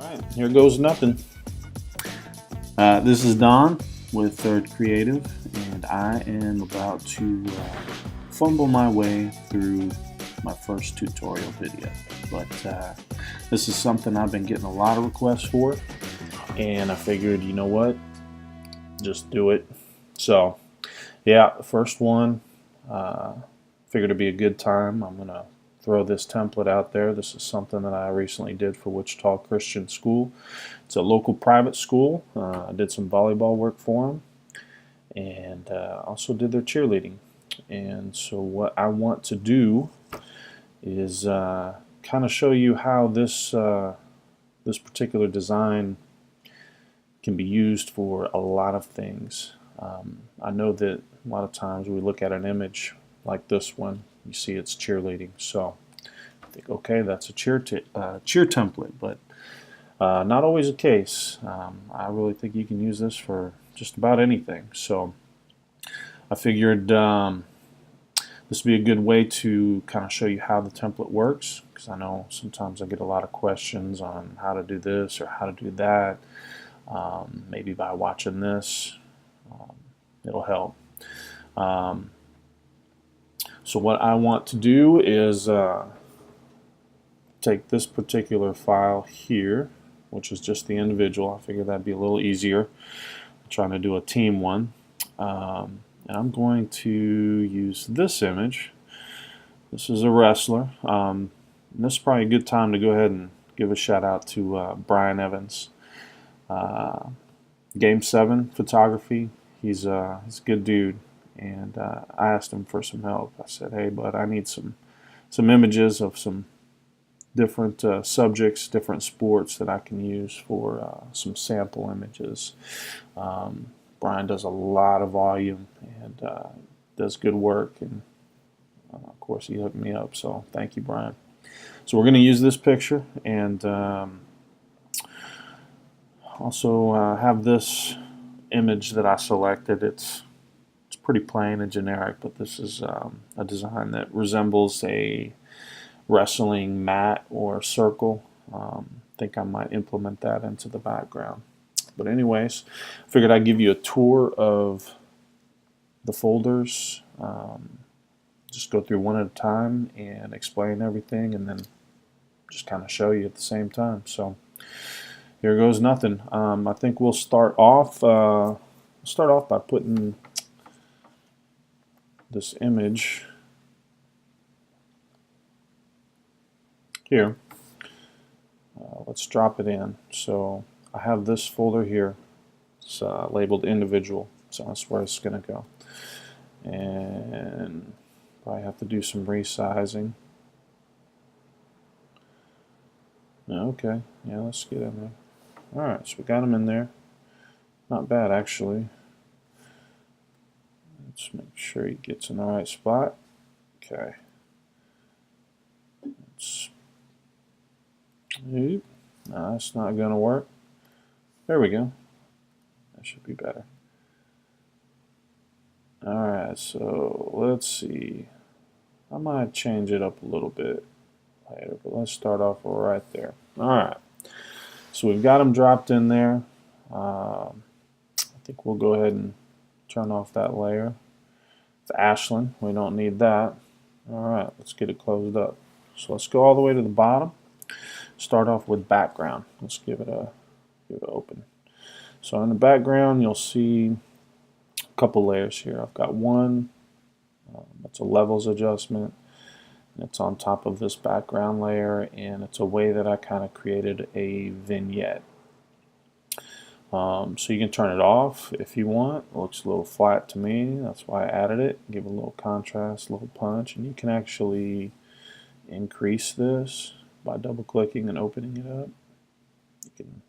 Alright, here goes nothing. This is Don with Third Creative, and I am about to fumble my way through my first tutorial video. But this is something I've been getting a lot of requests for, and I figured, you know what, just do it. So, yeah, the first one, figured it'd be a good time. I'm going to throw this template out there. This is something that I recently did for Wichita Christian School. It's a local private school. I did some volleyball work for them, and also did their cheerleading. And so what I want to do is kind of show you how this this particular design can be used for a lot of things. I know that a lot of times we look at an image like this one, you see it's cheerleading, so I think, okay, that's a cheer template, but not always the case. I really think you can use this for just about anything. So I figured this would be a good way to kind of show you how the template works, because I know sometimes I get a lot of questions on how to do this or how to do that. Maybe by watching this, it'll help. So what I want to do is take this particular file here, which is just the individual. I figured that'd be a little easier. I'm trying to do a team one. And I'm going to use this image. This is a wrestler. And this is probably a good time to go ahead and give a shout out to Brian Evans. Game 7 photography. He's a good dude. And I asked him for some help. I said, hey, bud, I need some images of some different subjects, different sports that I can use for some sample images. Brian does a lot of volume and does good work, and of course he hooked me up, so thank you, Brian. So we're going to use this picture, and also have this image that I selected. It's pretty plain and generic, but this is a design that resembles a wrestling mat or circle. I think I might implement that into the background. But anyways, I figured I'd give you a tour of the folders. Just go through one at a time and explain everything, and then just kind of show you at the same time. So here goes nothing. I think we'll start off by putting this image here. Let's drop it in. So I have this folder here. It's labeled individual, so that's where it's going to go. And probably have to do some resizing. Okay, yeah, let's get in there. Alright, so we got them in there. Not bad, actually. Let's make sure he gets in the right spot. Okay. No, that's not going to work. There we go. That should be better. Alright, so let's see. I might change it up a little bit later, but let's start off right there. Alright, so we've got them dropped in there. I think we'll go ahead and turn off that layer. It's Ashland. We don't need that. Alright, let's get it closed up. So let's go all the way to the bottom. Start off with background. Let's give it open. So in the background, you'll see a couple layers here. I've got one. It's a levels adjustment. And it's on top of this background layer, and it's a way that I kind of created a vignette. So you can turn it off if you want. It looks a little flat to me. That's why I added it. Give it a little contrast, a little punch, and you can actually increase this by double-clicking and opening it up. You can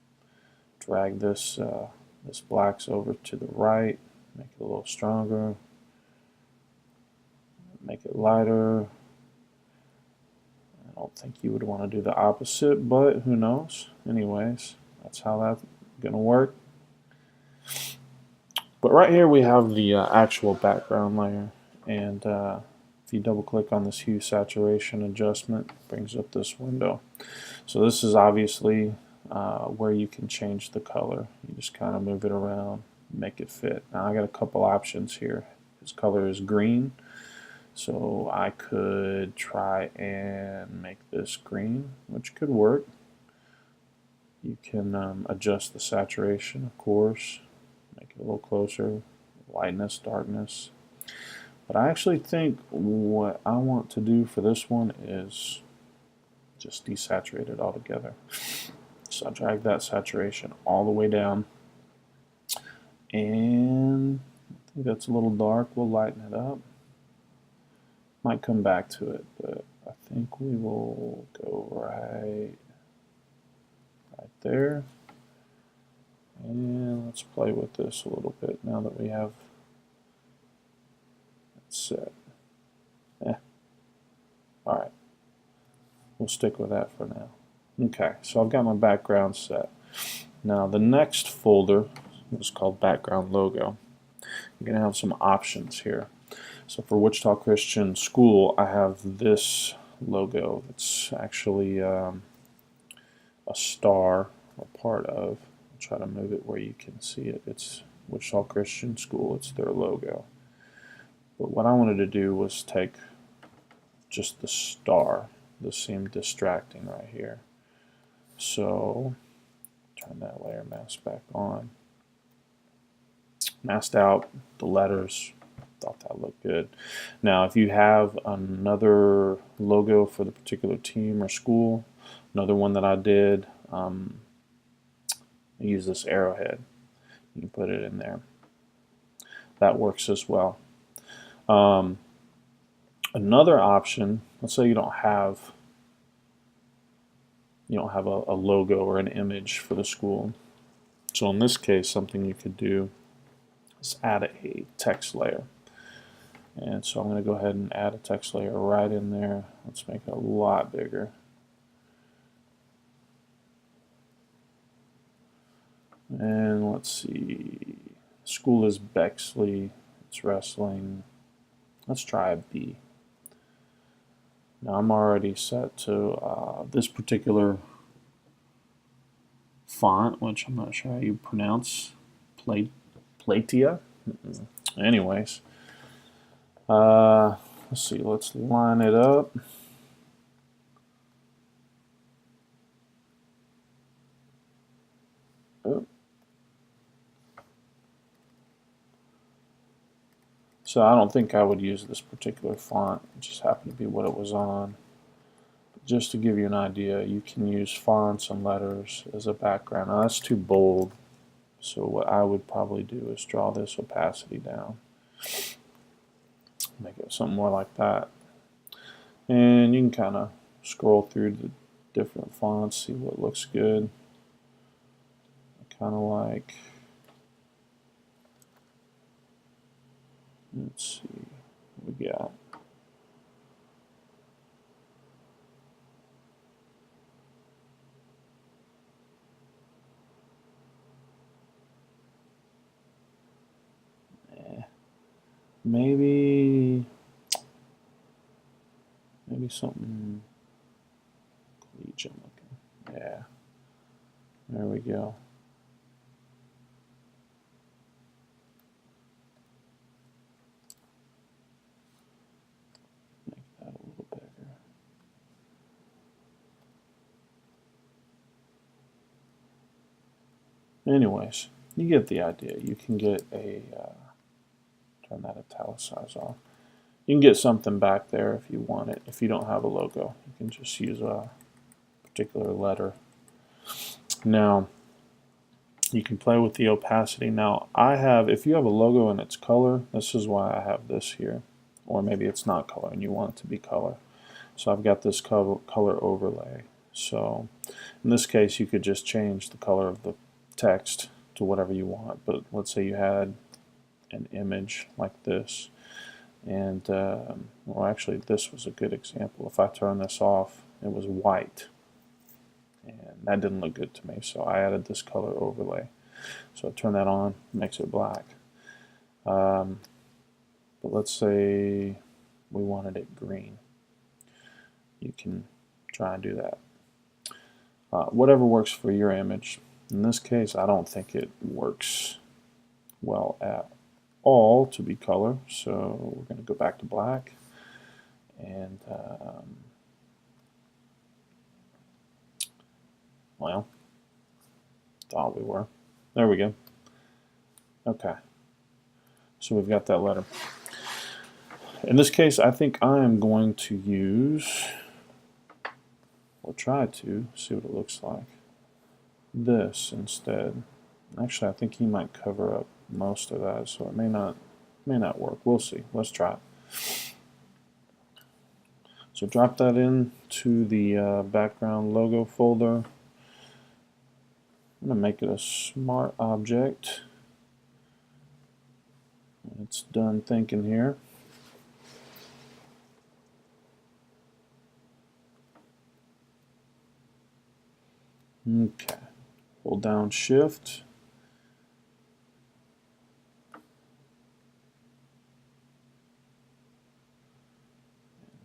drag this this blacks over to the right, make it a little stronger, make it lighter. I don't think you would want to do the opposite, but who knows? Anyways, that's how that's gonna work. But right here we have the actual background layer, and if you double click on this hue saturation adjustment, it brings up this window. So this is obviously where you can change the color. You just kind of move it around, make it fit. Now I got a couple options here. His color is green, so I could try and make this green, which could work. You can adjust the saturation, of course, make it a little closer, lightness, darkness. But I actually think what I want to do for this one is just desaturate it altogether. So I drag that saturation all the way down, and I think that's a little dark. We'll lighten it up. Might come back to it, but I think we will go right there. And let's play with this a little bit now that we have it set. Alright, we'll stick with that for now. Okay, so I've got my background set. Now the next folder is called background logo. You're going to have some options here. So for Wichita Christian School, I have this logo. It's actually a star, or part of. I'll try to move it where you can see it. It's Wichita Christian School. It's their logo. But what I wanted to do was take just the star. This seemed distracting right here. So turn that layer mask back on. Masked out the letters. Thought that looked good. Now if you have another logo for the particular team or school, another one that I did, I use this arrowhead. You can put it in there. That works as well. Another option, let's say you don't have a logo or an image for the school. So in this case, something you could do is add a text layer. And so I'm going to go ahead and add a text layer right in there. Let's make it a lot bigger. And let's see, school is Bexley, it's wrestling. Let's try a B. Now I'm already set to this particular font, which I'm not sure how you pronounce, Platia. Anyways, let's see, let's line it up. Oh. So I don't think I would use this particular font. It just happened to be what it was on. But just to give you an idea, you can use fonts and letters as a background. Now that's too bold. So what I would probably do is draw this opacity down. Make it something more like that. And you can kind of scroll through the different fonts, see what looks good. Kind of like, let's see what we got. Maybe something collegiate looking. Yeah, there we go. Make that a little bigger. Anyways, you get the idea. You can get a turn that italicize off. You can get something back there if you want it. If you don't have a logo, you can just use a particular letter. Now, you can play with the opacity. Now, if you have a logo and it's color, this is why I have this here. Or maybe it's not color and you want it to be color. So I've got this color overlay. So in this case, you could just change the color of the text to whatever you want. But let's say you had an image like this. And, well, actually, this was a good example. If I turn this off, it was white. And that didn't look good to me, so I added this color overlay. So I turn that on, makes it black. But let's say we wanted it green. You can try and do that. whatever works for your image. In this case, I don't think it works well at all to be color, so we're going to go back to black, and well, thought we were. There we go. Okay, so we've got that letter. In this case, I think I am going to use, or try to, see what it looks like, this instead. Actually, I think he might cover up most of that, so it may not work. We'll see. Let's try it. So drop that into the background logo folder. I'm going to make it a smart object. It's done thinking here. Okay. Hold down Shift.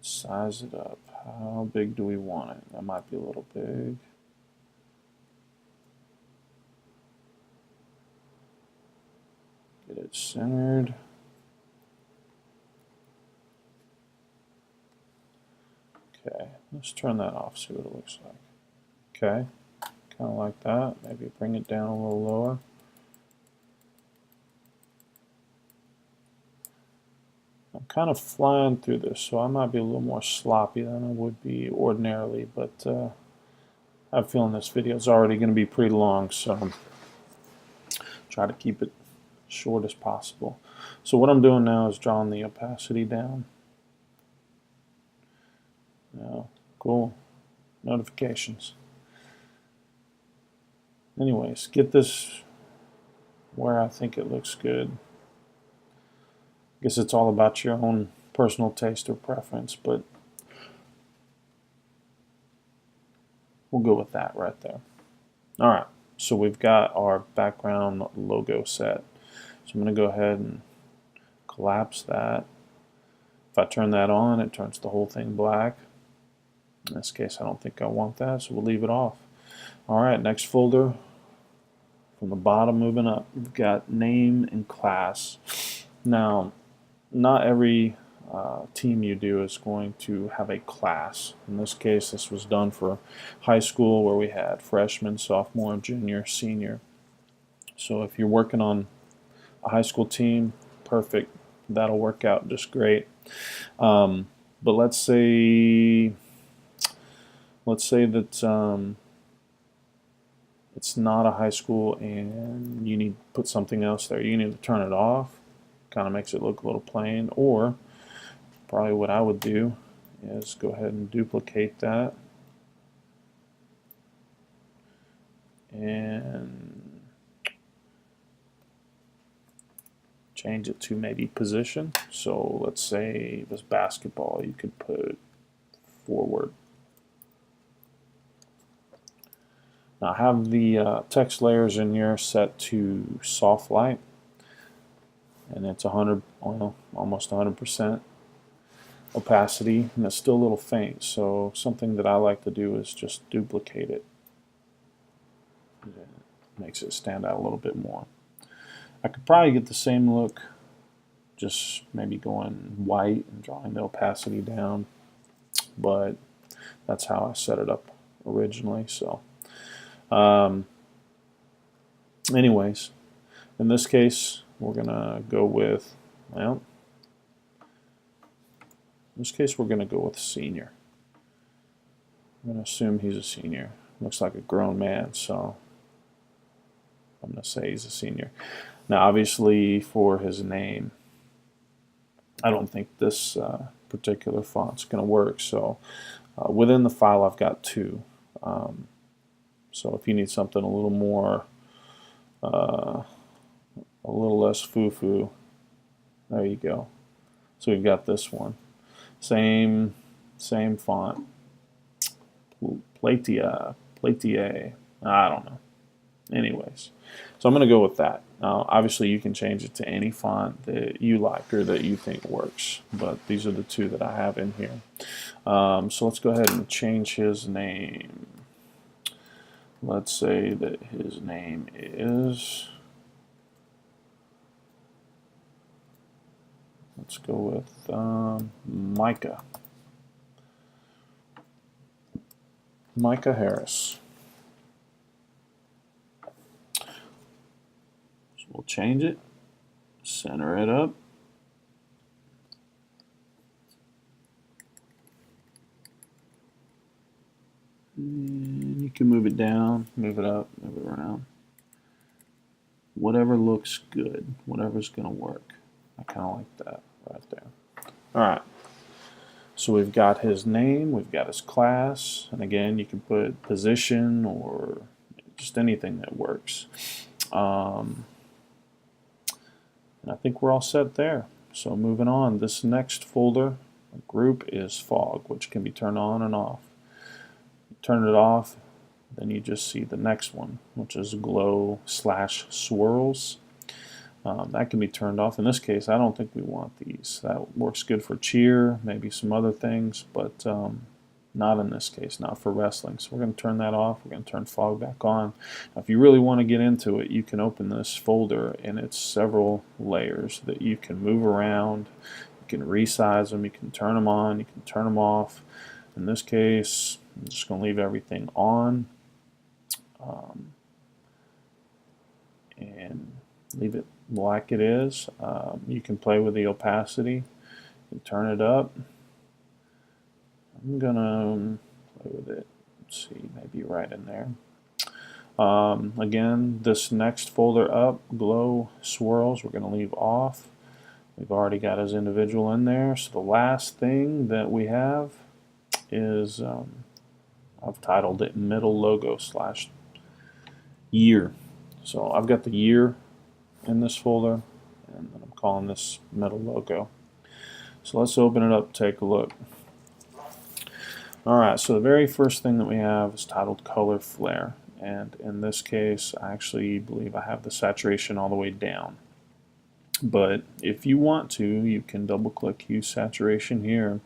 Size it up. How big do we want it? That might be a little big. Get it centered. Okay, let's turn that off, see what it looks like. Okay, kind of like that. Maybe bring it down a little lower. I'm kind of flying through this, so I might be a little more sloppy than I would be ordinarily, but I have a feeling this video is already going to be pretty long, so try to keep it short as possible. So what I'm doing now is drawing the opacity down. Now, cool. Notifications. Anyways, get this where I think it looks good. I guess it's all about your own personal taste or preference, but we'll go with that right there. All right, so we've got our background logo set. So I'm going to go ahead and collapse that. If I turn that on, it turns the whole thing black. In this case, I don't think I want that, so we'll leave it off. All right, next folder. From the bottom moving up, we've got name and class. Now, not every team you do is going to have a class. In this case, this was done for high school where we had freshman, sophomore, junior, senior. So if you're working on a high school team, perfect. That'll work out just great. But let's say that it's not a high school and you need to put something else there. You need to turn it off. Kind of makes it look a little plain. Or probably what I would do is go ahead and duplicate that and change it to maybe position. So let's say this basketball, you could put forward. Now I have the text layers in here set to soft light, and it's 100, well, almost 100% opacity, and it's still a little faint. So something that I like to do is just duplicate it. It makes it stand out a little bit more. I could probably get the same look, just maybe going white and drawing the opacity down, but that's how I set it up originally. So anyways, in this case, we're gonna go with, well, in this case we're gonna go with senior. I'm gonna assume he's a senior. Looks like a grown man, so I'm gonna say he's a senior. Now obviously for his name, I don't think this particular font's gonna work, so within the file I've got two. So if you need something a little more, a little less foo-foo, there you go. So we've got this one. Same font. Platier, I don't know. Anyways, so I'm going to go with that. Now, obviously you can change it to any font that you like or that you think works, but these are the two that I have in here. So let's go ahead and change his name. let's say that his name is, let's go with Micah. Micah Harris. So we'll change it, center it up. And you can move it down, move it up, move it around. Whatever looks good, whatever's going to work. I kind of like that right there. All right. So we've got his name, we've got his class, and again, you can put position or just anything that works. And I think we're all set there. So moving on, this next folder group is fog, which can be turned on and off. You turn it off, then you just see the next one, which is glow/swirls. That can be turned off. In this case, I don't think we want these. That works good for cheer, maybe some other things, but not in this case, not for wrestling. So we're going to turn that off. We're going to turn fog back on. Now, if you really want to get into it, you can open this folder, and it's several layers that you can move around. You can resize them. You can turn them on. You can turn them off. In this case, I'm just going to leave everything on and leave it like it is. You can play with the opacity. You can turn it up. I'm gonna play with it. Let's see, maybe right in there. Again, this next folder up, glow swirls, we're gonna leave off. We've already got his individual in there. So the last thing that we have is I've titled it middle logo /year. So I've got the year in this folder, and I'm calling this middle logo. So let's open it up, take a look. Alright, so the very first thing that we have is titled color flare, and in this case I actually believe I have the saturation all the way down. But if you want to, you can double click use saturation here.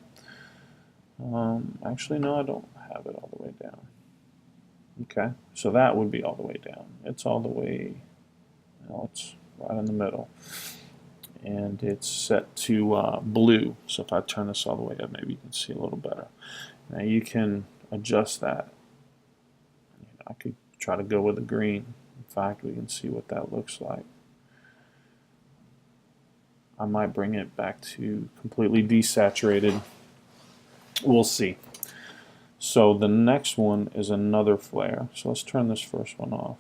Actually no, I don't have it all the way down. Okay, so that would be all the way down. It's all the way, well, it's right in the middle. And it's set to blue. So if I turn this all the way up, maybe you can see a little better. Now you can adjust that. I could try to go with a green. In fact, we can see what that looks like. I might bring it back to completely desaturated. We'll see. So the next one is another flare. So let's turn this first one off.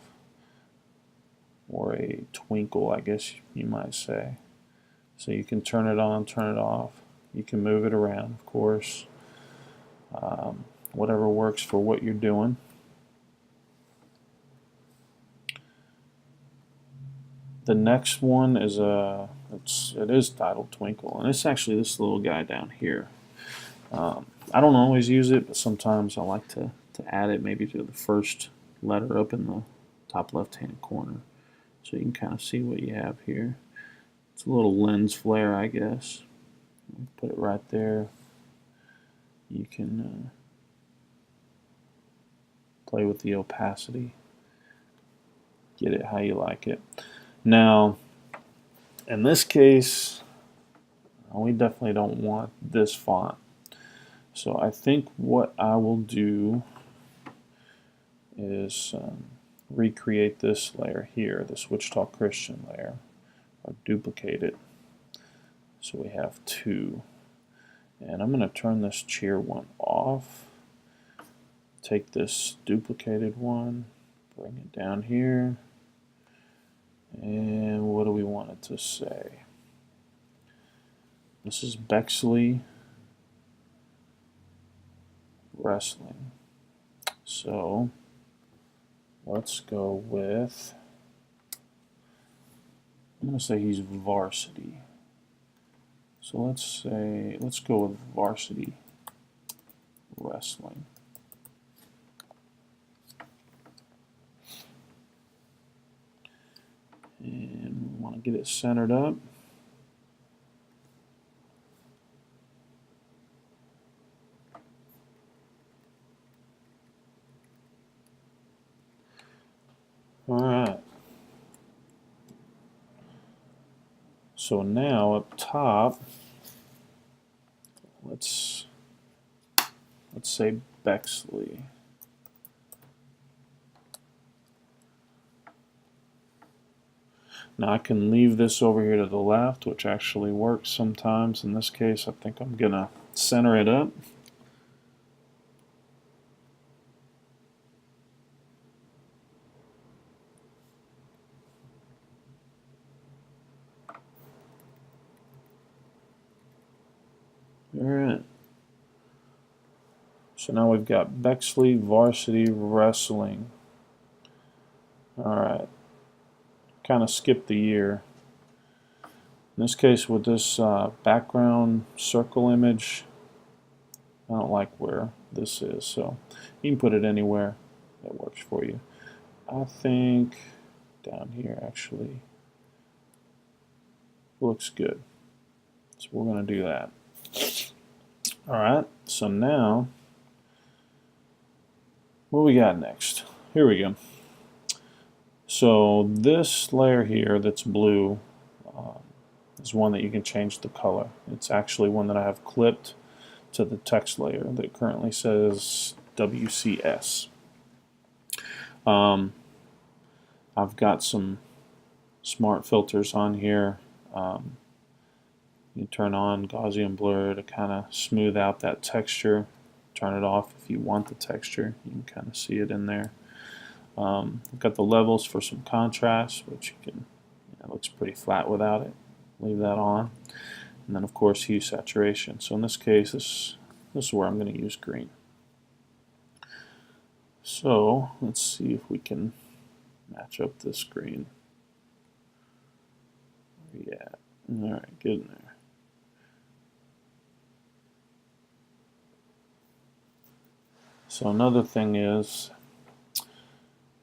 Or a twinkle, I guess you might say. So you can turn it on, turn it off. You can move it around, of course. Whatever works for what you're doing. The next one is it is titled Twinkle, and it's actually this little guy down here. I don't always use it, but sometimes I like to add it maybe to the first letter up in the top left-hand corner, so you can kind of see what you have here. It's a little lens flare, I guess. Put it right there. You can play with the opacity, get it how you like it. Now, in this case, we definitely don't want this font. So I think what I will do is recreate this layer here, this Wichita Christian layer, or duplicate it. So we have two. And I'm going to turn this cheer one off. Take this duplicated one, bring it down here. And what do we want it to say? This is Bexley Wrestling. So let's go with, I'm going to say he's varsity. So let's go with Varsity Wrestling. And we want to get it centered up. Alright. So now up top, let's say Bexley. Now I can leave this over here to the left, which actually works sometimes. In this case, I think I'm going to center it up. Alright. So now we've got Bexley Varsity Wrestling. Alright. Kind of skipped the year. In this case, with this background circle image, I don't like where this is, so you can put it anywhere that works for you. I think down here actually looks good, so we're going to do that. Alright, so now what we got next? Here we go. So this layer here that's blue is one that you can change the color. It's actually one that I have clipped to the text layer that currently says WCS. I've got some smart filters on here. You turn on Gaussian blur to kind of smooth out that texture. Turn it off if you want the texture. You can kind of see it in there. I've got the levels for some contrast, which you can, it looks pretty flat without it. Leave that on. And then of course hue saturation. So in this case, this is where I'm going to use green. So let's see if we can match up this green. Yeah. Alright, get in there. So another thing is,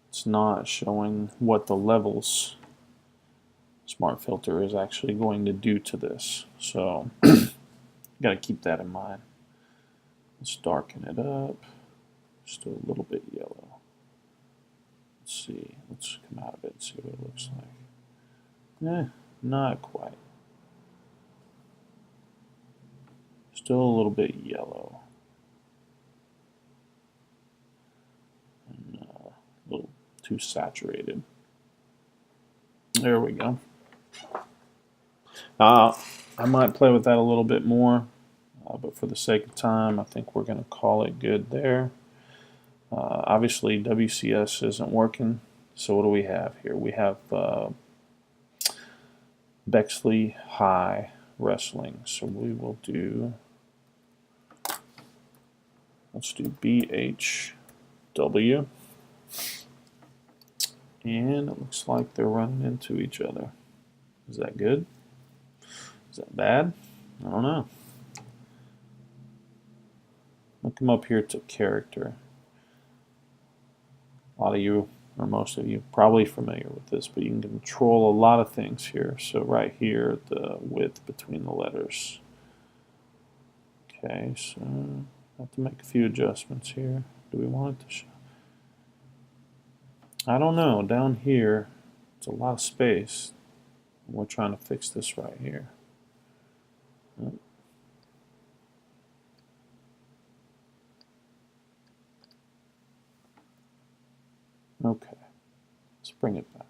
it's not showing what the levels smart filter is actually going to do to this. So you got to keep that in mind. Let's darken it up just a little bit yellow. Let's see. Let's come out of it and see what it looks like. Not quite. Still a little bit yellow. And a little too saturated. There we go. I might play with that a little bit more, but for the sake of time, I think we're going to call it good there. Obviously, WCS isn't working, so what do we have here? We have Bexley High Wrestling, so we will do, let's do BHW, and it looks like they're running into each other. Is that good? Is that bad? I don't know. I'll come up here to character. A lot of you, or most of you, probably familiar with this, but you can control a lot of things here. So right here, the width between the letters. Okay, so I have to make a few adjustments here. Do we want it to show? I don't know. Down here, it's a lot of space. We're trying to fix this right here. Okay, let's bring it back.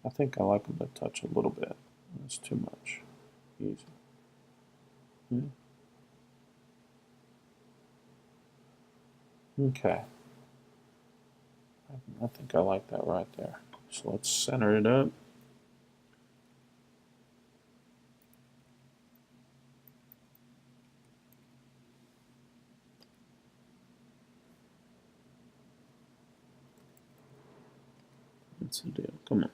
I think I like them to touch a little bit. That's too much. Easy. Okay. I think I like that right there. So let's center it up. That's the deal. Come on.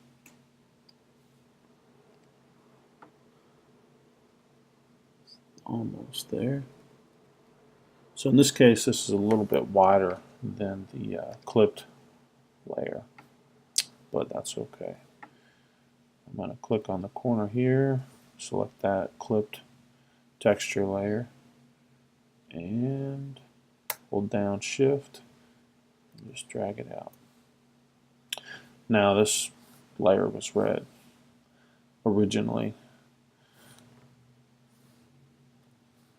Almost there. So in this case, this is a little bit wider than the clipped layer, but that's okay. I'm going to click on the corner here, select that clipped texture layer, and hold down Shift and just drag it out. Now this layer was red originally.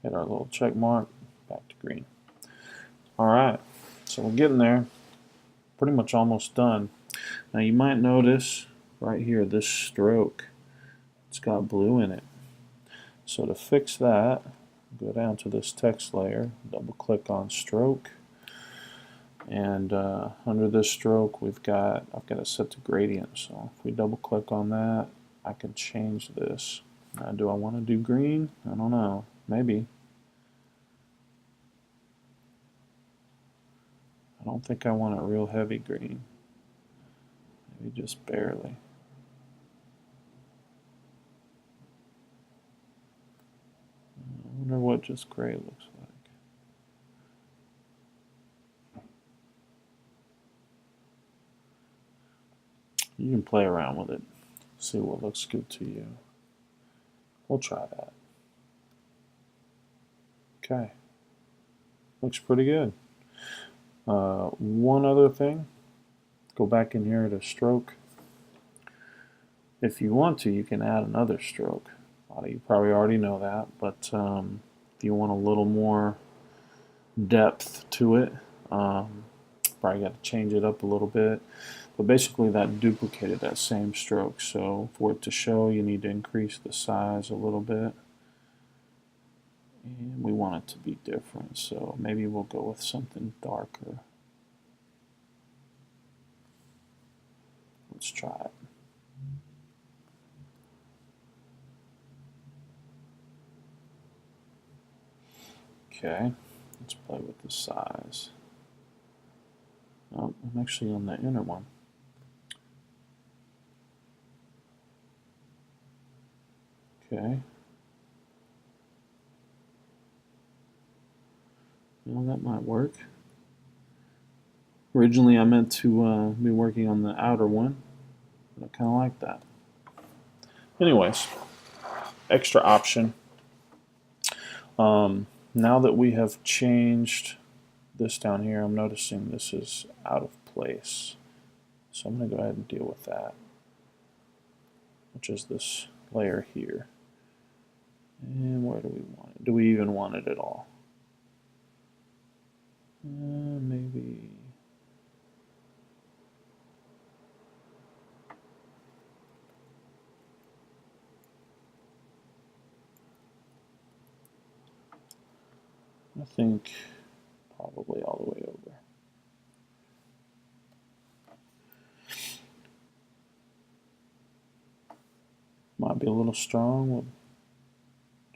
Hit our little check mark, back to green. Alright, so we're getting there. Pretty much almost done. Now you might notice right here, this stroke, it's got blue in it. So to fix that, go down to this text layer, double click on stroke, and under this stroke I've got it set to gradient. So if we double click on that, I can change this. Do I want to do green? I don't know, maybe. I don't think I want it real heavy green, maybe just barely. I wonder what just gray looks like. You can play around with it, see what looks good to you. We'll try that. Okay, looks pretty good. One other thing, go back in here to stroke. If you want to, you can add another stroke. A lot of you probably already know that, but if you want a little more depth to it, probably got to change it up a little bit. But basically that duplicated that same stroke, so for it to show you need to increase the size a little bit. And we want it to be different, so maybe we'll go with something darker. Let's try it. Okay, let's play with the size. Oh, I'm actually on the inner one. Okay. Well, that might work. Originally I meant to be working on the outer one, but I kind of like that. Anyways, extra option. Now that we have changed this down here, I'm noticing this is out of place. So I'm going to go ahead and deal with that, which is this layer here. And where do we want it? Do we even want it at all? Maybe. I think probably all the way over. Might be a little strong. We'll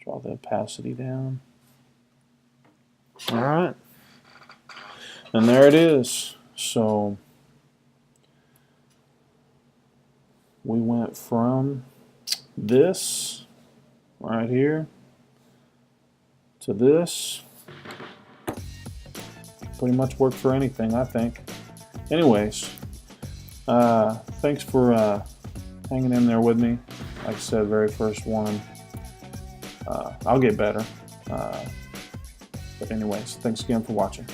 draw the opacity down. Alright. And there it is. So we went from this right here to this. Pretty much worked for anything, I think. Anyways, thanks for hanging in there with me. Like I said, very first one. I'll get better. But anyways, thanks again for watching.